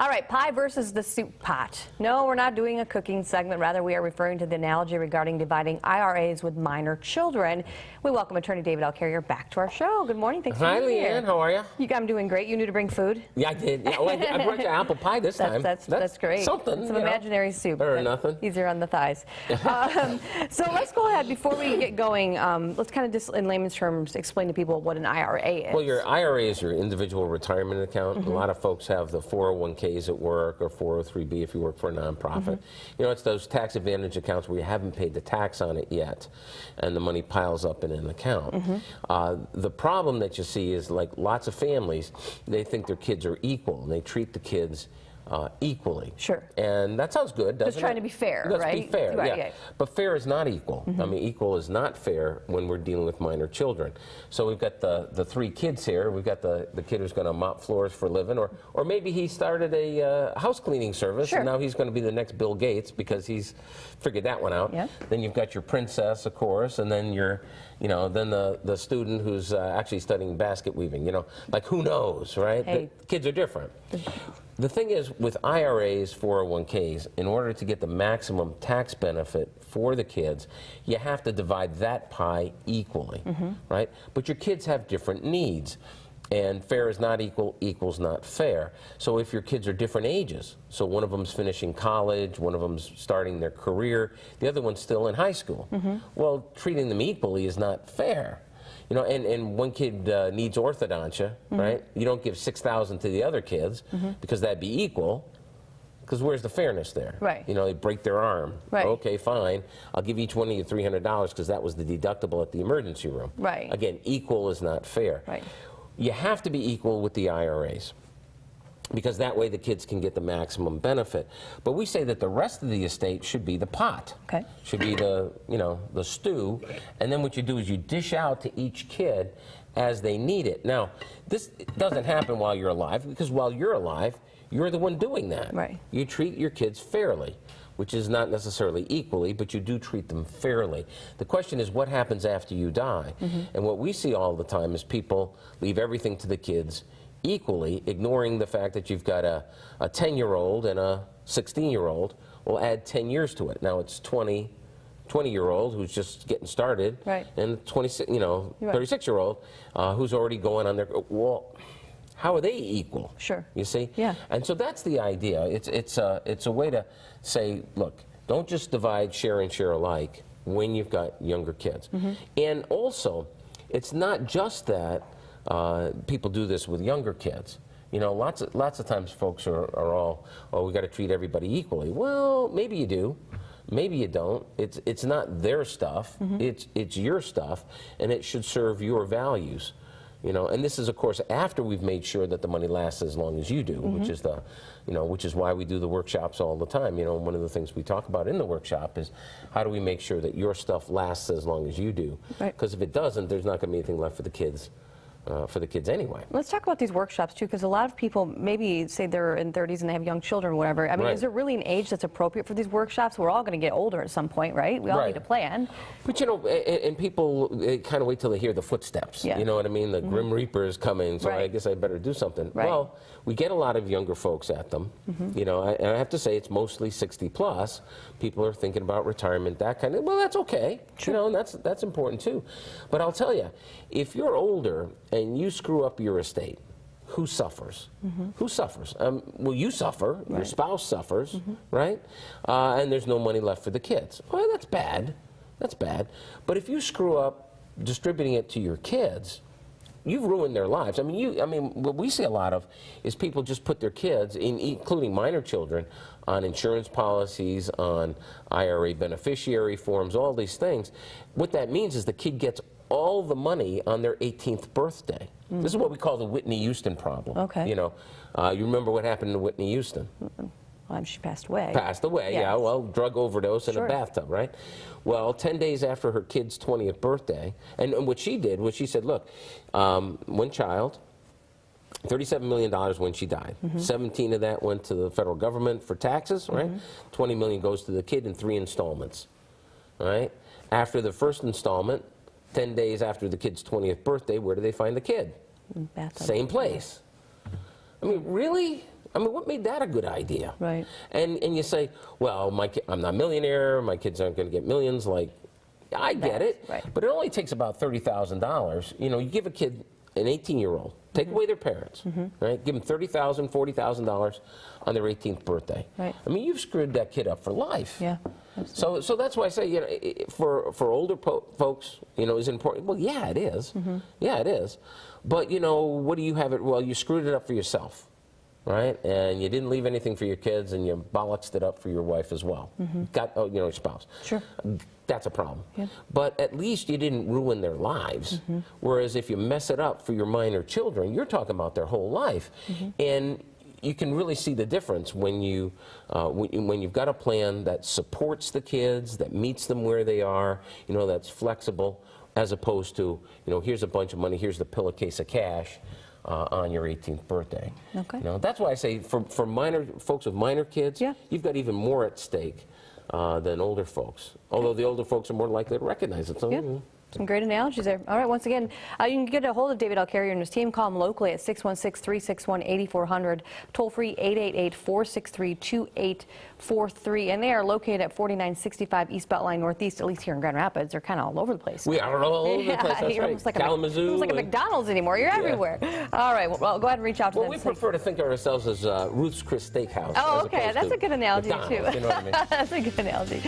All right, pie versus the soup pot. No, we're not doing a cooking segment. Rather, we are referring to the analogy regarding dividing IRAs with minor children. We welcome attorney David L. Carrier back to our show. Good morning. Thanks for being here. Hi, Leanne. How are you? I'm doing great. You knew to bring food? Yeah, I did. Yeah, well, I brought you apple pie this time. That's great. Something. Some imaginary soup. Better than nothing. Easier on the thighs. So let's go ahead. Before we get going, let's kind of just, in layman's terms, explain to people what an IRA is. Well, your IRA is your individual retirement account. A lot of folks have the 401ks at work or 403b if you work for a nonprofit. You know, it's those tax advantage accounts where you haven't paid the tax on it yet, and the money piles up in an account. The problem that you see is, like, lots of families, they think their kids are equal, and they treat the kids equally. Sure. And that sounds good, doesn't it? Just trying to be fair, right? Let's be fair, right, yeah. But fair is not equal. I mean, equal is not fair when we're dealing with minor children. So we've got the three kids here. We've got the kid who's going to mop floors for a living, or maybe he started a house cleaning service, and now he's going to be the next Bill Gates because he's figured that one out. Yeah. Then you've got your princess, of course, and then then the student who's actually studying basket weaving. You know, like, who knows, right? Hey. The kids are different. The thing is, with IRAs, 401ks, in order to get the maximum tax benefit for the kids, you have to divide that pie equally, right? But your kids have different needs, and fair is not equal, equals not fair. So if your kids are different ages, so one of them's finishing college, one of them's starting their career, the other one's still in high school, well, treating them equally is not fair. You know, and one kid needs orthodontia, right? You don't give $6,000 to the other kids because that'd be equal. Because where's the fairness there? Right. You know, they break their arm. Right. Okay, fine. I'll give each one of you $300 because that was the deductible at the emergency room. Right. Again, equal is not fair. Right. You have to be equal with the IRAs, because that way the kids can get the maximum benefit. But we say that the rest of the estate should be the pot. Okay. Should be the stew. And then what you do is you dish out to each kid as they need it. Now, this doesn't happen while you're alive, because while you're alive, you're the one doing that. Right. You treat your kids fairly, which is not necessarily equally, but you do treat them fairly. The question is, what happens after you die? And what we see all the time is people leave everything to the kids equally, ignoring the fact that you've got a 10-year-old and a 16-year-old. We'll add 10 years to it. Now it's 20-year-old who's just getting started, right, and 36-year-old who's already going on their, well, how are they equal? Sure. You see? Yeah. And so that's the idea. It's a way to say, look, don't just divide, share, and share alike when you've got younger kids. And also, it's not just that people do this with younger kids. You know, lots of times folks are all, oh, we got to treat everybody equally. Well, maybe you do. Maybe you don't. It's not their stuff. It's your stuff, and it should serve your values. You know, and this is, of course, after we've made sure that the money lasts as long as you do, which is why we do the workshops all the time. You know, one of the things we talk about in the workshop is how do we make sure that your stuff lasts as long as you do? Because if it doesn't, there's not going to be anything left for the kids. Anyway. Let's talk about these workshops too, because a lot of people maybe say they're in 30s and they have young children or whatever. I mean, is there really an age that's appropriate for these workshops? We're all going to get older at some point, right? We all need to plan. But you know, and people kind of wait till they hear the footsteps. You know what I mean? The Grim Reaper is coming, so I guess I better do something. Well, we get a lot of younger folks at them. You know, and I have to say it's mostly 60 plus. People are thinking about retirement, that kind of. Well, that's okay. You know, and that's important too. But I'll tell you, if you're older and you screw up your estate, who suffers? Who suffers? Well, you suffer. Your spouse suffers, right? And there's no money left for the kids. Well, that's bad. That's bad. But if you screw up distributing it to your kids, you've ruined their lives. I mean, what we see a lot of is people just put their kids, including minor children, on insurance policies, on IRA beneficiary forms, all these things. What that means is the kid gets all the money on their 18th birthday. This is what we call the Whitney Houston problem. Okay. You know, you remember what happened to Whitney Houston? Well, she passed away. Passed away, yeah. Well, drug overdose in a bathtub, right? Well, 10 days after her kid's 20th birthday, and what she did was she said, look, one child, $37 million when she died. 17 of that went to the federal government for taxes, right? 20 million goes to the kid in 3 installments, right? After the first installment, 10 days after the kid's 20th birthday, where do they find the kid? Bathtub. Same place. I mean, really? I mean, what made that a good idea? Right. And you say, well, I'm not a millionaire. My kids aren't going to get millions. Like, I get it. Right. But it only takes about $30,000. You know, you give a kid, an 18-year-old, take away their parents, right? Give them $30,000, $40,000 on their 18th birthday. Right. I mean, you've screwed that kid up for life. Yeah. So that's why I say, you know, for older folks, you know, is it important? Well, yeah, it is. Yeah, it is. But, you know, what do you have it? Well, you screwed it up for yourself, right? And you didn't leave anything for your kids, and you bollocksed it up for your wife as well. You know, your spouse. Sure. That's a problem. Yeah. But at least you didn't ruin their lives. Whereas if you mess it up for your minor children, you're talking about their whole life. And you can really see the difference when you've got a plan that supports the kids, that meets them where they are, you know, that's flexible, as opposed to, you know, here's a bunch of money, here's the pillowcase of cash on your 18th birthday. Okay. You know, that's why I say for minor folks with minor kids, you've got even more at stake than older folks. Although the older folks are more likely to recognize it. So, some great analogies there. All right, once again, you can get a hold of David L. Carrier and his team. Call him locally at 616-361-8400, toll free 888-463-2843. And they are located at 4965 East Beltline Northeast, at least here in Grand Rapids. They're kind of all over the place. We are all over the place. That's you're right. almost like Kalamazoo. almost like a McDonald's anymore. You're everywhere. All right, well, go ahead and reach out to them. Well, we prefer to think of ourselves as Ruth's Chris Steakhouse. Oh, okay. That's a good analogy, too. You know what I mean? That's a good analogy.